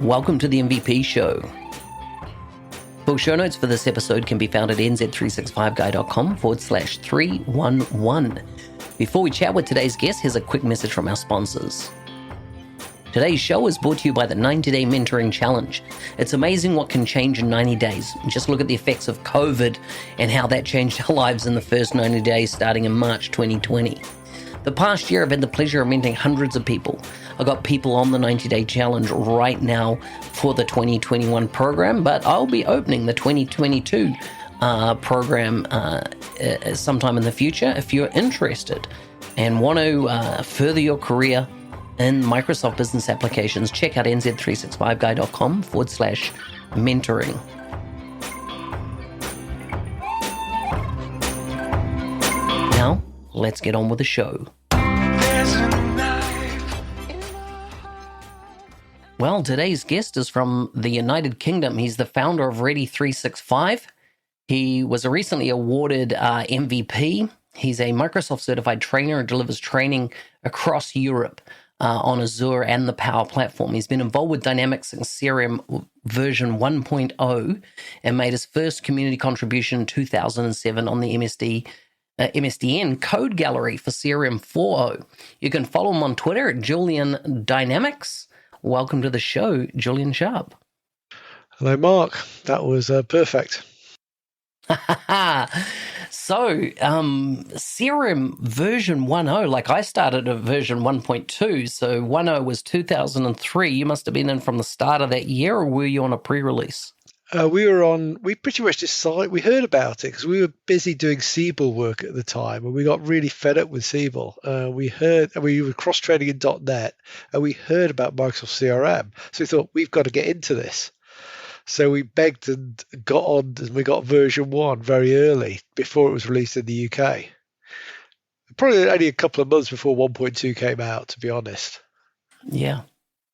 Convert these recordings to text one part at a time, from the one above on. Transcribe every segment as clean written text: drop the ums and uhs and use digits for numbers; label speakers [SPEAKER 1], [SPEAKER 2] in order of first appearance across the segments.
[SPEAKER 1] Welcome to the MVP Show. Full show notes for this episode can be found at nz365guy.com/311. Before we chat with today's guest, here's a quick message from our sponsors. Today's show is brought to you by the 90-Day Mentoring Challenge. It's amazing what can change in 90 days. Just look at the effects of COVID and how that changed our lives in the first 90 days starting in March 2020. The past year, I've had the pleasure of mentoring hundreds of people. I got people on the 90-Day Challenge right now for the 2021 program, but I'll be opening the 2022 program sometime in the future. If you're interested and want to further your career in Microsoft Business Applications, check out nz365guy.com/mentoring. Now, let's get on with the show. Well, today's guest is from the United Kingdom. He's the founder of Ready365. He was a recently awarded MVP. He's a Microsoft certified trainer and delivers training across Europe on Azure and the Power Platform. He's been involved with Dynamics and CRM version 1.0 and made his first community contribution in 2007 on the MSDN Code Gallery for CRM 4.0. You can follow him on Twitter at Julian Dynamics. Welcome to the show, Julian Sharp.
[SPEAKER 2] Hello, Mark. That was perfect.
[SPEAKER 1] So, CRM version 1.0, like I started at version 1.2, so 1.0 was 2003. You must have been in from the start of that year, or were you on a pre-release?
[SPEAKER 2] We pretty much decided, we heard about it because we were busy doing Siebel work at the time, and we got really fed up with Siebel. We were cross-training in .NET, and we heard about Microsoft CRM. So we thought, we've got to get into this. So we begged and got on, and we got version 1 very early, before it was released in the UK. Probably only a couple of months before 1.2 came out, to be honest.
[SPEAKER 1] Yeah.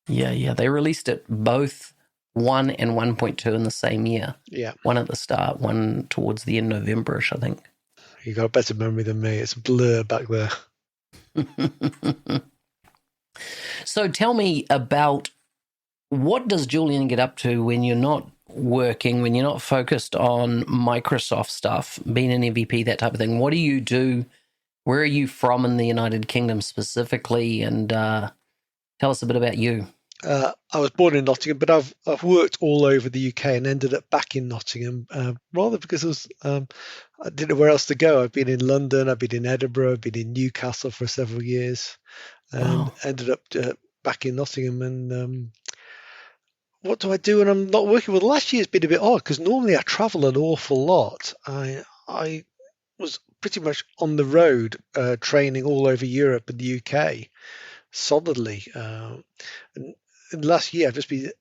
[SPEAKER 1] They released it both 1 and 1.2 in the same year.
[SPEAKER 2] Yeah.
[SPEAKER 1] One at the start, one towards the end of November-ish, I think.
[SPEAKER 2] You got a better memory than me. It's a blur back there.
[SPEAKER 1] So tell me about, what does Julian get up to when you're not working, when you're not focused on Microsoft stuff, being an MVP, that type of thing? What do you do? Where are you from in the United Kingdom specifically? And tell us a bit about you.
[SPEAKER 2] I was born in Nottingham, but I've worked all over the UK and ended up back in Nottingham, rather because I didn't know where else to go. I've been in London, I've been in Edinburgh, I've been in Newcastle for several years, and ended up back in Nottingham. And what do I do when I'm not working? Well, last year's been a bit odd because normally I travel an awful lot. I was pretty much on the road training all over Europe and the UK solidly. And last year I've just been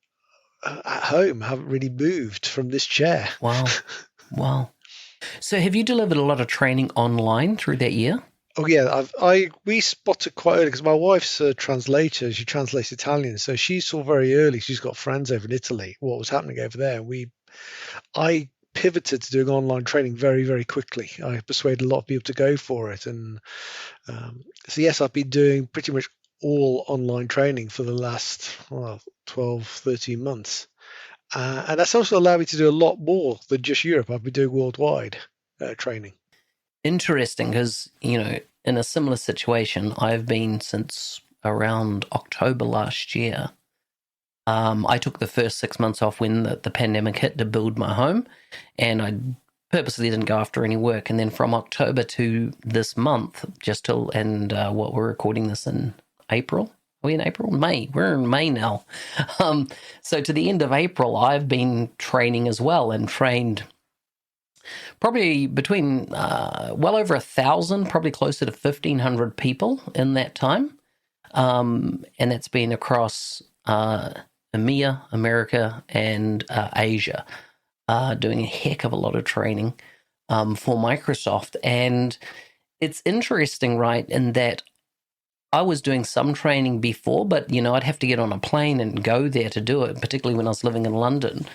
[SPEAKER 2] at home. I haven't really moved from this chair.
[SPEAKER 1] Wow. So have you delivered a lot of training online through that year?
[SPEAKER 2] Oh yeah, we spotted quite early because my wife's a translator. She translates Italian, so she saw very early. She's got friends over in Italy. What was happening over there? I pivoted to doing online training very, very quickly. I persuaded a lot of people to go for it, and so yes, I've been doing pretty much all online training for the last 12, 13 months. And that's also allowed me to do a lot more than just Europe. I've been doing worldwide training.
[SPEAKER 1] Interesting, because, in a similar situation, I've been since around October last year. I took the first 6 months off when the pandemic hit to build my home, and I purposely didn't go after any work. And then from October to this month, what we're recording this in April. Are we in April? May. We're in May now. So to the end of April, I've been training as well, and trained probably between well over 1,000, probably closer to 1,500 people in that time. And that's been across EMEA, America, and Asia, doing a heck of a lot of training for Microsoft. And it's interesting, right, in that I was doing some training before, but, I'd have to get on a plane and go there to do it, particularly when I was living in London.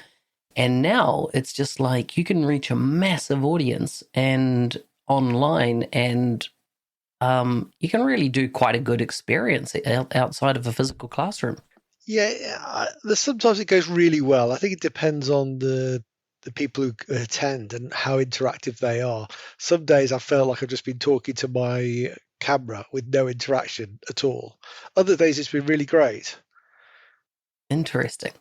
[SPEAKER 1] And now it's just like you can reach a massive audience and online, and you can really do quite a good experience outside of a physical classroom.
[SPEAKER 2] Yeah, sometimes it goes really well. I think it depends on the people who attend and how interactive they are. Some days I felt like I've just been talking to my camera with no interaction at all. Other days it's been really great.
[SPEAKER 1] Interesting.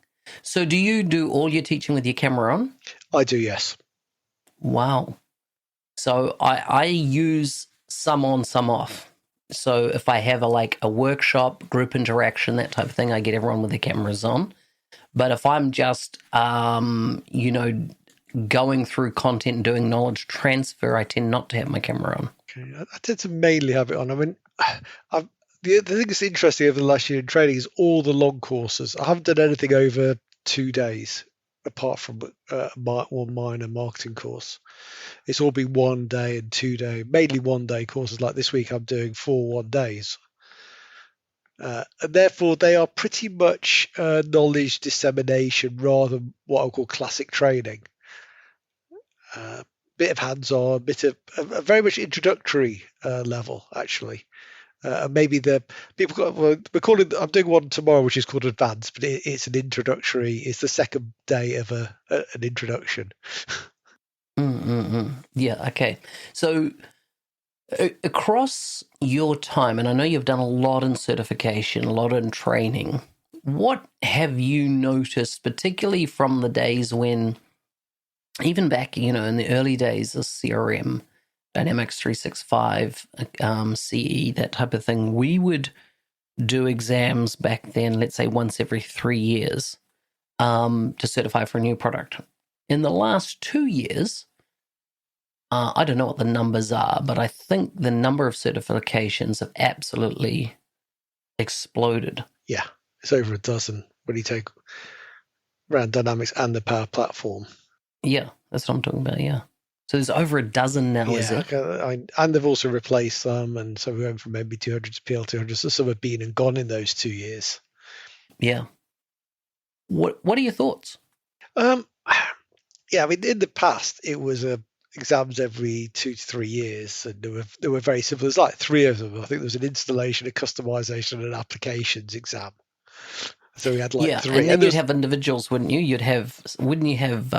[SPEAKER 1] So do you do all your teaching with your camera on?
[SPEAKER 2] I do, yes.
[SPEAKER 1] Wow. So I use some on, some off. So if I have a workshop, group interaction, that type of thing, I get everyone with their cameras on. But if I'm just going through content and doing knowledge transfer, I tend not to have my camera on.
[SPEAKER 2] Okay. I tend to mainly have it on. I mean, I've, the thing that's interesting over the last year in training is all the long courses. I haven't done anything over 2 days, apart from one minor marketing course. It's all been 1 day and 2 day, mainly 1 day courses. Like this week, I'm doing 4 1 days. And therefore, they are pretty much knowledge dissemination rather than what I call classic training. Bit of hands-on, bit of a very much introductory level, actually. Maybe the people we're calling. I'm doing one tomorrow, which is called advanced, but it's an introductory. It's the second day of an introduction.
[SPEAKER 1] Yeah, okay. So across your time, and I know you've done a lot in certification, a lot in training, what have you noticed, particularly from the days when, even back, in the early days of CRM, Dynamics 365, CE, that type of thing, we would do exams back then, let's say once every 3 years, to certify for a new product. In the last 2 years, I don't know what the numbers are, but I think the number of certifications have absolutely exploded.
[SPEAKER 2] Yeah, it's over a dozen when you take around Dynamics and the Power Platform.
[SPEAKER 1] Yeah, that's what I'm talking about. Yeah. So there's over a dozen now, is
[SPEAKER 2] Yeah,
[SPEAKER 1] it?
[SPEAKER 2] and they've also replaced some, and so we went from MB200 to PL200. So some have been and gone in those 2 years.
[SPEAKER 1] Yeah. What are your thoughts?
[SPEAKER 2] Um, yeah, I mean, in the past, it was exams every 2 to 3 years, and they were very simple. There's like three of them. I think there was an installation, a customization, and an applications exam. So we had like
[SPEAKER 1] Yeah,
[SPEAKER 2] three,
[SPEAKER 1] and
[SPEAKER 2] and
[SPEAKER 1] then you'd
[SPEAKER 2] there's
[SPEAKER 1] have individuals, wouldn't you? Wouldn't you have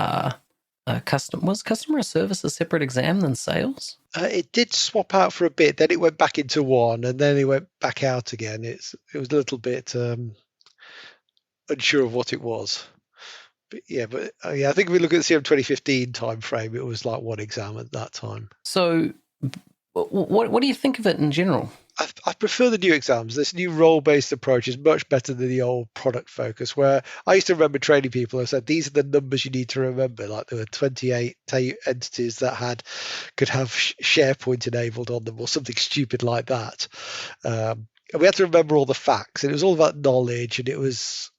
[SPEAKER 1] was customer service a separate exam than sales?
[SPEAKER 2] it did swap out for a bit. Then it went back into one, and then it went back out again. It was a little bit unsure of what it was. But yeah, I think if we look at the CM 2015 time frame, it was like one exam at that time.
[SPEAKER 1] So, what do you think of it in general?
[SPEAKER 2] I prefer the new exams. This new role-based approach is much better than the old product focus, where I used to remember training people. I said, these are the numbers you need to remember. Like there were 28 entities that could have SharePoint enabled on them or something stupid like that. And we had to remember all the facts, and it was all about knowledge, and it was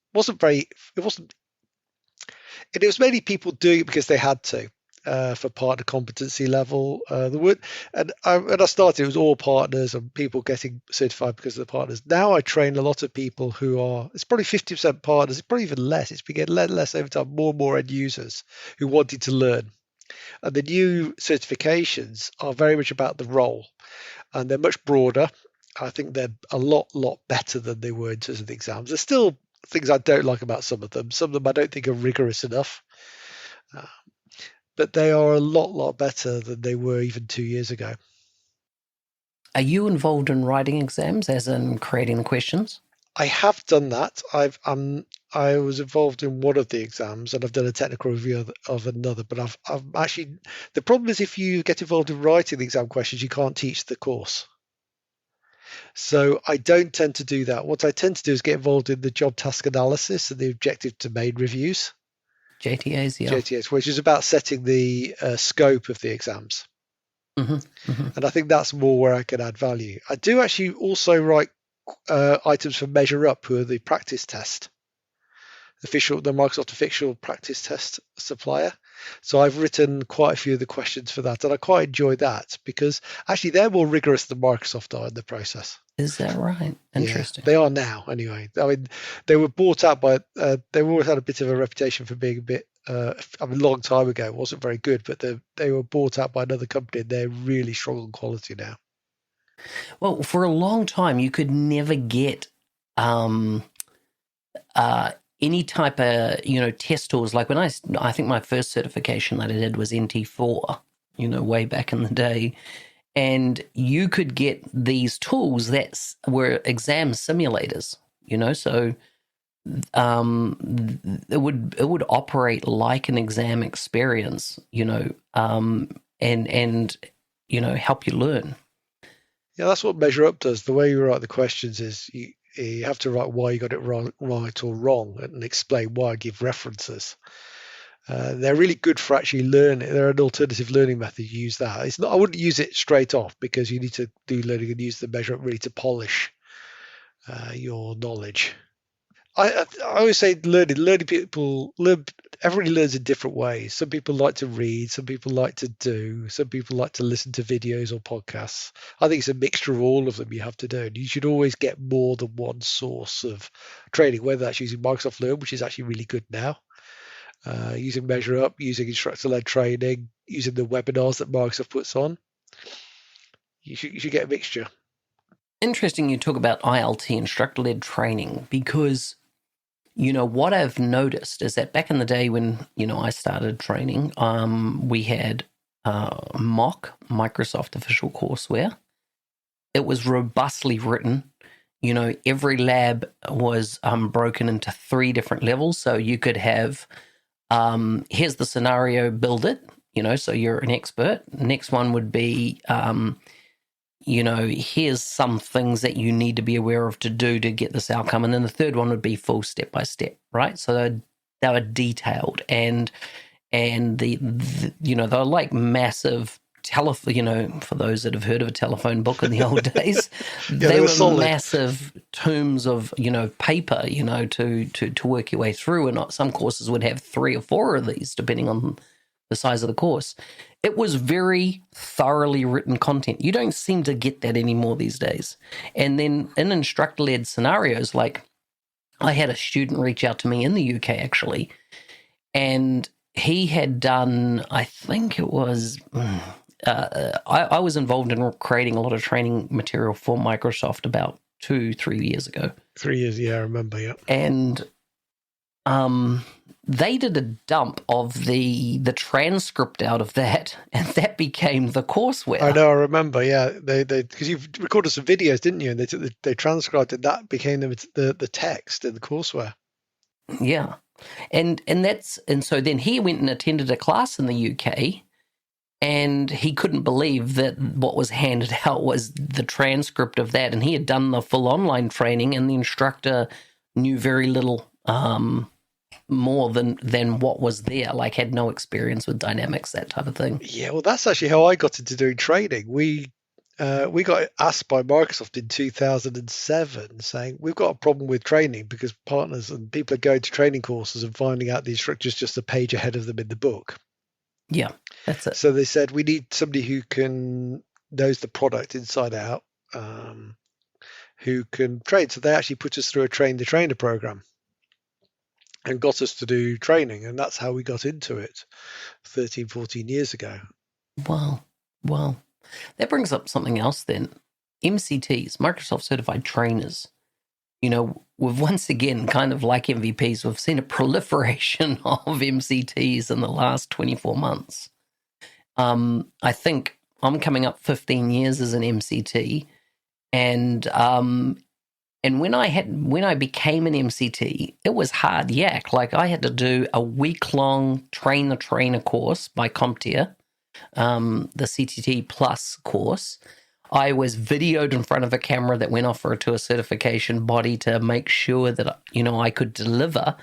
[SPEAKER 2] mainly people doing it because they had to. For partner competency level, when I started, it was all partners and people getting certified because of the partners. Now I train a lot of people who are, it's probably 50% partners, it's probably even less. It's been getting less over time, more and more end users who wanted to learn. And the new certifications are very much about the role, and they're much broader. I think they're a lot better than they were in terms of the exams. There's still things I don't like about some of them. Some of them I don't think are rigorous enough. Uh, but they are a lot better than they were even 2 years ago.
[SPEAKER 1] Are you involved in writing exams, as in creating the questions?
[SPEAKER 2] I have done that. I was involved in one of the exams, and I've done a technical review of another. But I've actually, the problem is if you get involved in writing the exam questions, you can't teach the course. So I don't tend to do that. What I tend to do is get involved in the job task analysis and the objective domain reviews,
[SPEAKER 1] JTAs, yeah.
[SPEAKER 2] JTS, which is about setting the scope of the exams. And I think that's more where I can add value. I do actually also write items for Measure Up, who are the practice test, the Microsoft official practice test supplier. So I've written quite a few of the questions for that, and I quite enjoy that because actually they're more rigorous than Microsoft are in the process.
[SPEAKER 1] Is that right? Interesting.
[SPEAKER 2] Yeah, they are now anyway. I mean, they were bought out by. They always had a bit of a reputation for being a bit. I mean, a long time ago, it wasn't very good, but they were bought out by another company, and they're really strong on quality now.
[SPEAKER 1] Well, for a long time, you could never get any type of, test tools. Like when I think my first certification that I did was NT4, way back in the day. And you could get these tools that were exam simulators, so it would operate like an exam experience, and help you learn.
[SPEAKER 2] Yeah, that's what Measure Up does. The way you write the questions is you have to write why you got it right or wrong and explain why, give references. They're really good for actually learning. They're an alternative learning method. You use that. It's not. I wouldn't use it straight off because you need to do learning and use the Measure Up really to polish your knowledge. I always say learning people learn. Everybody learns in different ways. Some people like to read, some people like to do, some people like to listen to videos or podcasts. I think it's a mixture of all of them you have to do. And you should always get more than one source of training, whether that's using Microsoft Learn, which is actually really good now, using Measure Up, using instructor-led training, using the webinars that Microsoft puts on. You should get a mixture.
[SPEAKER 1] Interesting you talk about ILT, instructor-led training, because what I've noticed is that back in the day when, I started training, we had mock Microsoft official courseware. It was robustly written. Every lab was broken into 3 different levels. So you could have, here's the scenario, build it, so you're an expert. Next one would be, here's some things that you need to be aware of to do to get this outcome. And then the third one would be full step by step, right? So they were detailed and they were like massive telephone, for those that have heard of a telephone book in the old days,
[SPEAKER 2] Yeah,
[SPEAKER 1] they were
[SPEAKER 2] solid.
[SPEAKER 1] massive tomes of, paper, to work your way through. And some courses would have 3 or 4 of these, depending on the size of the course. It was very thoroughly written content. You don't seem to get that anymore these days. And then in instructor-led scenarios, like I had a student reach out to me in the UK actually, and he had done, I think it was, I was involved in creating a lot of training material for Microsoft about 2-3 years ago.
[SPEAKER 2] 3 years, yeah, I remember, yeah.
[SPEAKER 1] And they did a dump of the transcript out of that, and that became the courseware.
[SPEAKER 2] I know, I remember, yeah. They because you've recorded some videos, didn't you? And they transcribed it. That became the text in the courseware.
[SPEAKER 1] Yeah, and so then he went and attended a class in the UK, and he couldn't believe that what was handed out was the transcript of that, and he had done the full online training, and the instructor knew very little more than what was there, like had no experience with dynamics, that type of thing.
[SPEAKER 2] Yeah, well, that's actually how I got into doing training. We got asked by Microsoft in 2007 saying, we've got a problem with training because partners and people are going to training courses and finding out the instructor's just a page ahead of them in the book.
[SPEAKER 1] Yeah, that's it.
[SPEAKER 2] So they said, we need somebody who knows the product inside out, who can train. So they actually put us through a train the trainer program and got us to do training. And that's how we got into it 13, 14 years ago.
[SPEAKER 1] Wow. That brings up something else then. MCTs, Microsoft Certified Trainers. We've once again, kind of like MVPs, we've seen a proliferation of MCTs in the last 24 months. I think I'm coming up 15 years as an MCT, and when I became an MCT, it was hard yak. Like I had to do a week-long train the trainer course by CompTIA, the CTT Plus course. I was videoed in front of a camera that went off to a certification body to make sure that, I could deliver.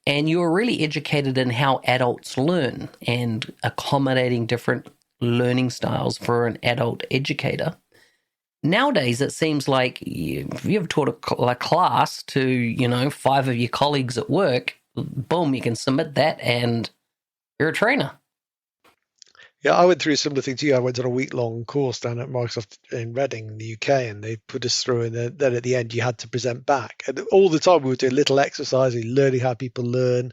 [SPEAKER 1] And you were really educated in how adults learn and accommodating different learning styles for an adult educator. Nowadays, it seems like if you've taught a class to, 5 of your colleagues at work, boom, you can submit that and you're a trainer.
[SPEAKER 2] Yeah, I went through a similar thing to you. I went on a week-long course down at Microsoft in Reading, in the UK, and they put us through, and then at the end you had to present back. And all the time we were doing little exercises, learning how people learn.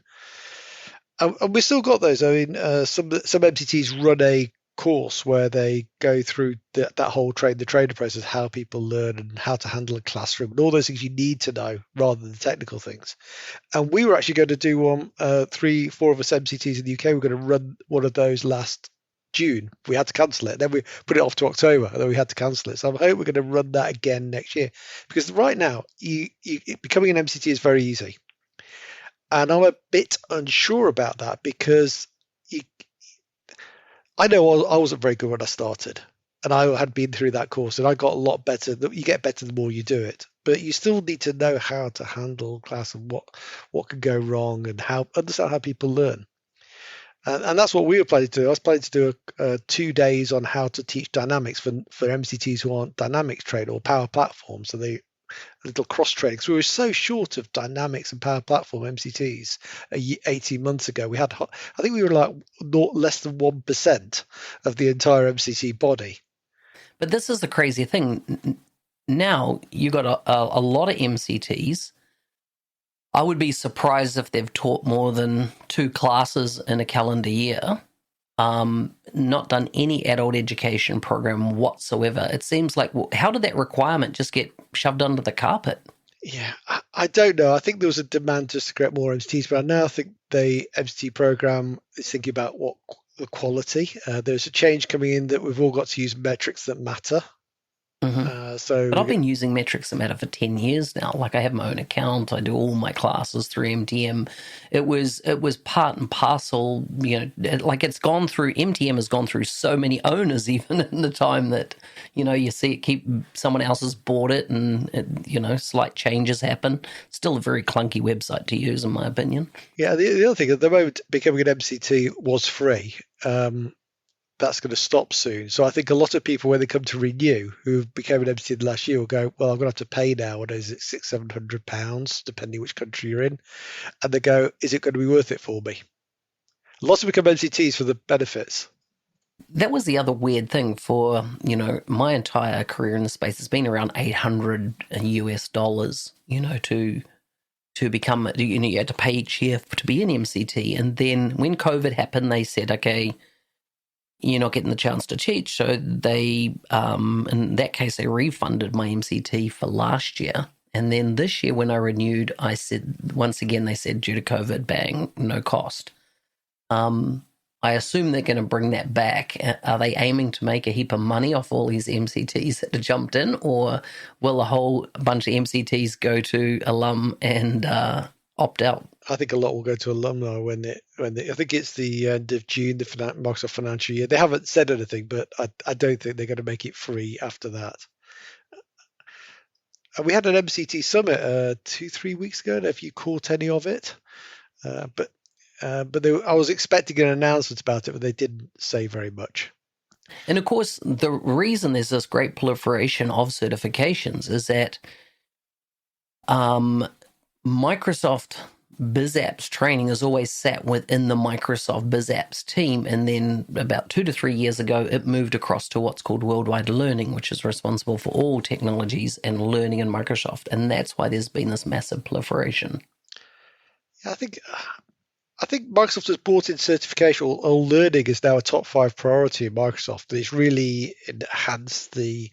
[SPEAKER 2] And we still got those. I mean, some MCTs run a course where they go through that whole the trainer process, how people learn and how to handle a classroom and all those things you need to know rather than the technical things. And we were actually going to do one, 3, 4 of us MCTs in the UK. We're going to run one of those last June. We had to cancel it. Then we put it off to October, and then we had to cancel it. So I hope we're going to run that again next year, because right now, becoming an MCT is very easy. And I'm a bit unsure about that because I know I wasn't very good when I started, and I had been through that course, and I got a lot better. You get better the more you do it, but you still need to know how to handle class and what could go wrong and how understand how people learn. And that's what we were planning to do. I was planning to do 2 days on how to teach dynamics for MCTs who aren't dynamics trained or power platforms. So they a little cross training. So we were so short of dynamics and power platform MCTs 18 months ago. I think we were like less than 1% of the entire MCT body.
[SPEAKER 1] But this is the crazy thing. Now you got a lot of MCTs. I would be surprised if they've taught more than 2 classes in a calendar year. Not done any adult education program whatsoever. It seems like, how did that requirement just get shoved under the carpet?
[SPEAKER 2] Yeah, I don't know. I think there was a demand just to create more MCTs, but I now think the MCT program is thinking about what the quality. There's a change coming in that we've all got to use metrics that matter.
[SPEAKER 1] Mm-hmm. But I've been using metrics that matter for 10 years now. Like, I have my own account. I do all my classes through MTM. It was part and parcel, like it's gone through, MTM has gone through so many owners even in the time that, you see it someone else has bought it and, slight changes happen. Still a very clunky website to use, in my opinion.
[SPEAKER 2] Yeah, the other thing, at the moment, becoming an MCT was free. That's going to stop soon. So I think a lot of people, when they come to renew, who became an MCT last year, will go, well, I'm going to have to pay now. What is it, £600-700, depending which country you're in? And they go, is it going to be worth it for me? Lots of become MCTs for the benefits.
[SPEAKER 1] That was the other weird thing for, my entire career in the space. It's been around $800 US, to become, you had to pay each year to be an MCT. And then when COVID happened, they said, okay, you're not getting the chance to teach. So they, in that case, they refunded my MCT for last year. And then this year when I renewed, I said, once again, they said due to COVID, bang, no cost. I assume they're going to bring that back. Are they aiming to make a heap of money off all these MCTs that have jumped in, or will a whole bunch of MCTs go to alum and opt out?
[SPEAKER 2] I think a lot will go to alumni I think it's the end of June, the Microsoft financial year. They haven't said anything, but I don't think they're going to make it free after that. We had an MCT summit 2-3 weeks ago. I don't know if you caught any of it, but I was expecting an announcement about it, but they didn't say very much.
[SPEAKER 1] And of course, the reason there's this great proliferation of certifications is that Microsoft BizApps training has always sat within the Microsoft BizApps team, and then about 2 to 3 years ago, it moved across to what's called Worldwide Learning, which is responsible for all technologies and learning in Microsoft, and that's why there's been this massive proliferation.
[SPEAKER 2] Yeah, I think Microsoft has brought in certification, or learning is now a top 5 priority in Microsoft. It's really enhanced the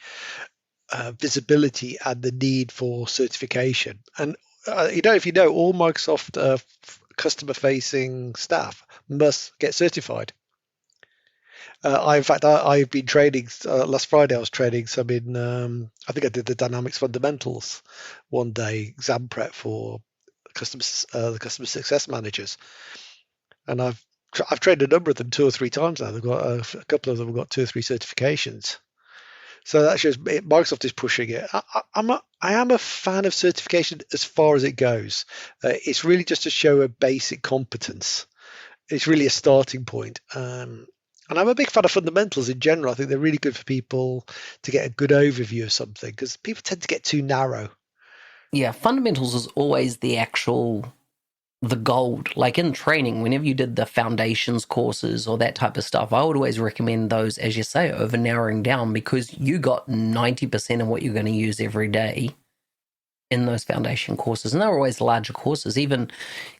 [SPEAKER 2] visibility and the need for certification. And if you know, all Microsoft customer-facing staff must get certified. In fact, I've been training. Last Friday, I was training some in. I think I did the Dynamics Fundamentals one day, exam prep for the customer success managers, and I've trained a number of them 2 or 3 times now. They've got a couple of them have got 2 or 3 certifications. So that shows Microsoft is pushing it. I am a fan of certification as far as it goes. It's really just to show a basic competence. It's really a starting point. And I'm a big fan of fundamentals in general. I think they're really good for people to get a good overview of something, because people tend to get too narrow.
[SPEAKER 1] Yeah, fundamentals is always the gold. Like in training, whenever you did the foundations courses or that type of stuff, I would always recommend those, as you say, over narrowing down, because you got 90% of what you're going to use every day. in those foundation courses, and they were always larger courses. Even,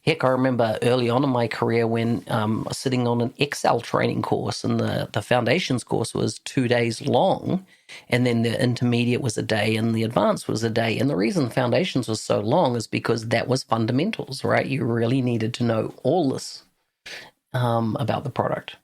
[SPEAKER 1] heck, I remember early on in my career when I was sitting on an Excel training course, and the foundations course was 2 days long, and then the intermediate was a day, and the advanced was a day. And the reason foundations was so long is because that was fundamentals, right? You really needed to know all this about the product.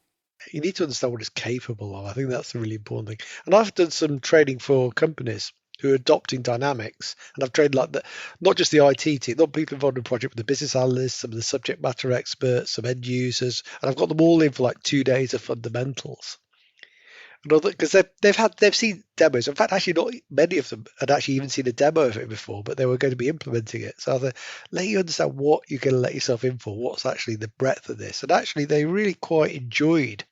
[SPEAKER 2] You need to understand what it's capable of. I think that's the really important thing. And I've done some training for companies who are adopting Dynamics, and I've trained like the, not just the IT team, not people involved in the project, but the business analysts, some of the subject matter experts, some end users, and I've got them all in for like 2 days of fundamentals. Because they've seen demos. In fact, actually, not many of them had actually even seen a demo of it before, but they were going to be implementing it. So they let you understand what you're going to let yourself in for, what's actually the breadth of this, and actually they really quite enjoyed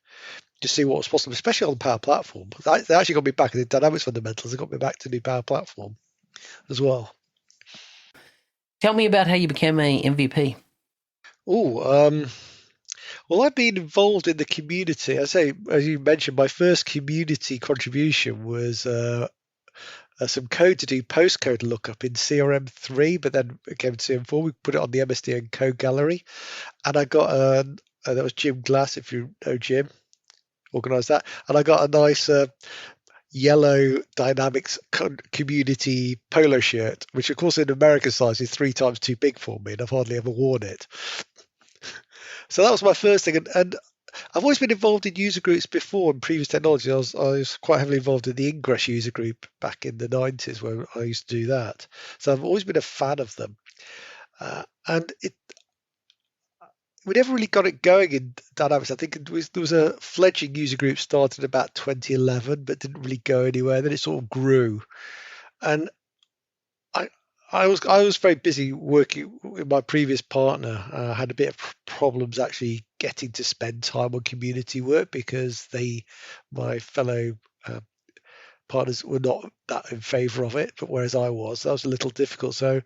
[SPEAKER 2] to see what was possible, especially on the Power Platform. They actually got me back in the Dynamics fundamentals. They got me back to the Power Platform as well.
[SPEAKER 1] Tell me about how you became a MVP.
[SPEAKER 2] Oh, well, I've been involved in the community. I say, as you mentioned, my first community contribution was some code to do postcode lookup in CRM3, but then it came to CRM4. We put it on the MSDN code gallery, and I got that was Jim Glass, if you know Jim, organised that, and I got a nice yellow Dynamics community polo shirt, which of course in American size is 3 times too big for me, and I've hardly ever worn it. So that was my first thing, and I've always been involved in user groups before in previous technology. I was quite heavily involved in the Ingress user group back in the 90s where I used to do that. So I've always been a fan of them. And we never really got it going in Dynamics. I think there was a fledgling user group started about 2011, but didn't really go anywhere. Then it sort of grew. And I was very busy working with my previous partner. I had a bit of problems actually getting to spend time on community work because my fellow partners were not that in favour of it, but whereas I was, that was a little difficult. So,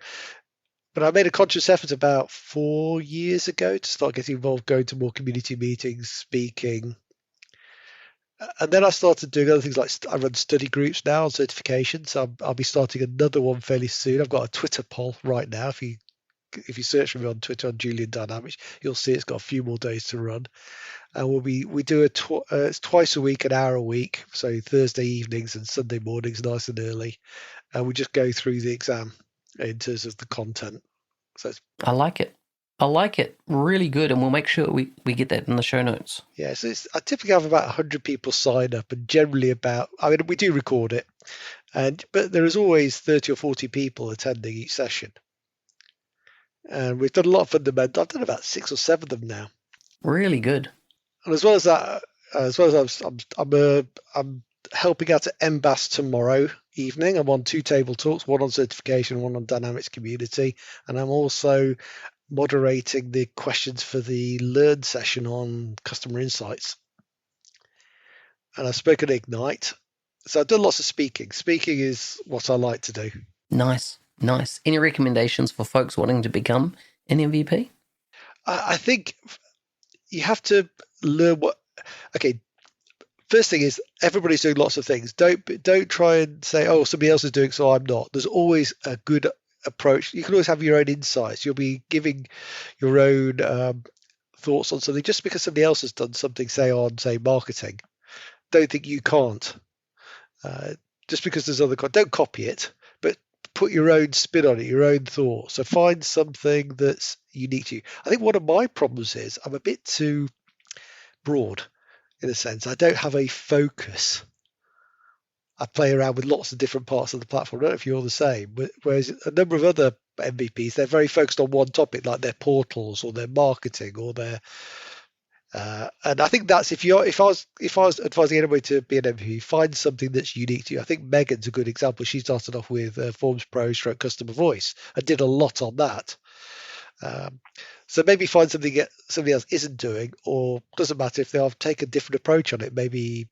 [SPEAKER 2] but I made a conscious effort about 4 years ago to start getting involved, going to more community meetings, speaking. And then I started doing other things like I run study groups now on certification. So I'll be starting another one fairly soon. I've got a Twitter poll right now. If you search for me on Twitter on Julian Dynamics, you'll see it's got a few more days to run. And we do it's twice a week, an hour a week. So Thursday evenings and Sunday mornings, nice and early. And we just go through the exam in terms of the content. So
[SPEAKER 1] I like it. I like it. Really good. And we'll make sure we get that in the show notes.
[SPEAKER 2] yeah, so I typically have about 100 people sign up, and generally we do record it, but there is always 30 or 40 people attending each session. And we've done a lot of fundamental. I've done about 6 or 7 of them now.
[SPEAKER 1] Really good.
[SPEAKER 2] And as well as that, I'm helping out at MBAS tomorrow evening. I'm on 2 table talks, one on certification, one on Dynamics community, and I'm also moderating the questions for the Learn session on customer insights. And I've spoken at Ignite. So I've done lots of speaking. Speaking is what I like to do.
[SPEAKER 1] Nice. Any recommendations for folks wanting to become an MVP?
[SPEAKER 2] I think you have to learn okay, first thing is everybody's doing lots of things. Don't try and say, oh, somebody else is doing so I'm not. There's always a good approach. You can always have your own insights. You'll be giving your own thoughts on something just because somebody else has done something, say marketing. Don't think you can't. Just because there's other don't copy it, but put your own spin on it, your own thoughts. So find something that's unique to you. I think one of my problems is I'm a bit too broad in a sense. I don't have a focus. I play around with lots of different parts of the platform. I don't know if you're the same, whereas a number of other MVPs, they're very focused on one topic, like their portals or their marketing or their and I think that's if I was advising anybody to be an MVP, find something that's unique to you. I think Megan's a good example. She started off with Forms Pro stroke customer voice and did a lot on that. So maybe find something that somebody else isn't doing, or doesn't matter if they'll take a different approach on it. Maybe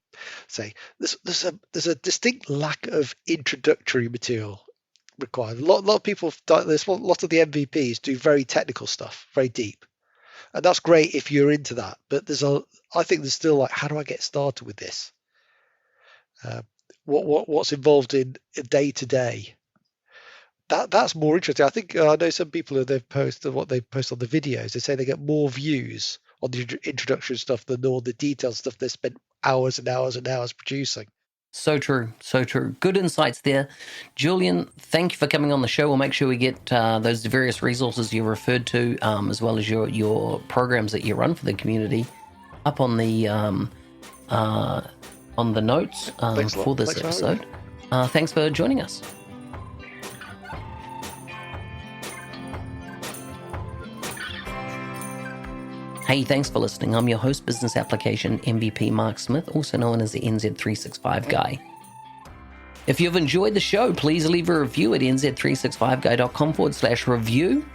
[SPEAKER 2] say there's a distinct lack of introductory material required. A lot of people, there's a lot of the MVPs do very technical stuff, very deep. And that's great if you're into that, but I think there's still like, how do I get started with this? What's involved in day to day? that's more interesting. I think I know some people who they've posted what they post on the videos. They say they get more views on the introduction stuff than all the detailed stuff they spent hours and hours and hours producing.
[SPEAKER 1] So true, so true. Good insights there. Julian, thank you for coming on the show. We'll make sure we get those various resources you referred to, as well as your programs that you run for the community, up on the notes for this episode. Thanks for joining us. Hey, thanks for listening. I'm your host, Business Application MVP Mark Smith, also known as the NZ365 Guy. If you've enjoyed the show, please leave a review at nz365guy.com/review.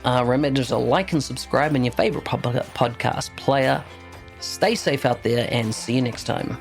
[SPEAKER 1] Remember to like and subscribe in your favorite podcast player. Stay safe out there and see you next time.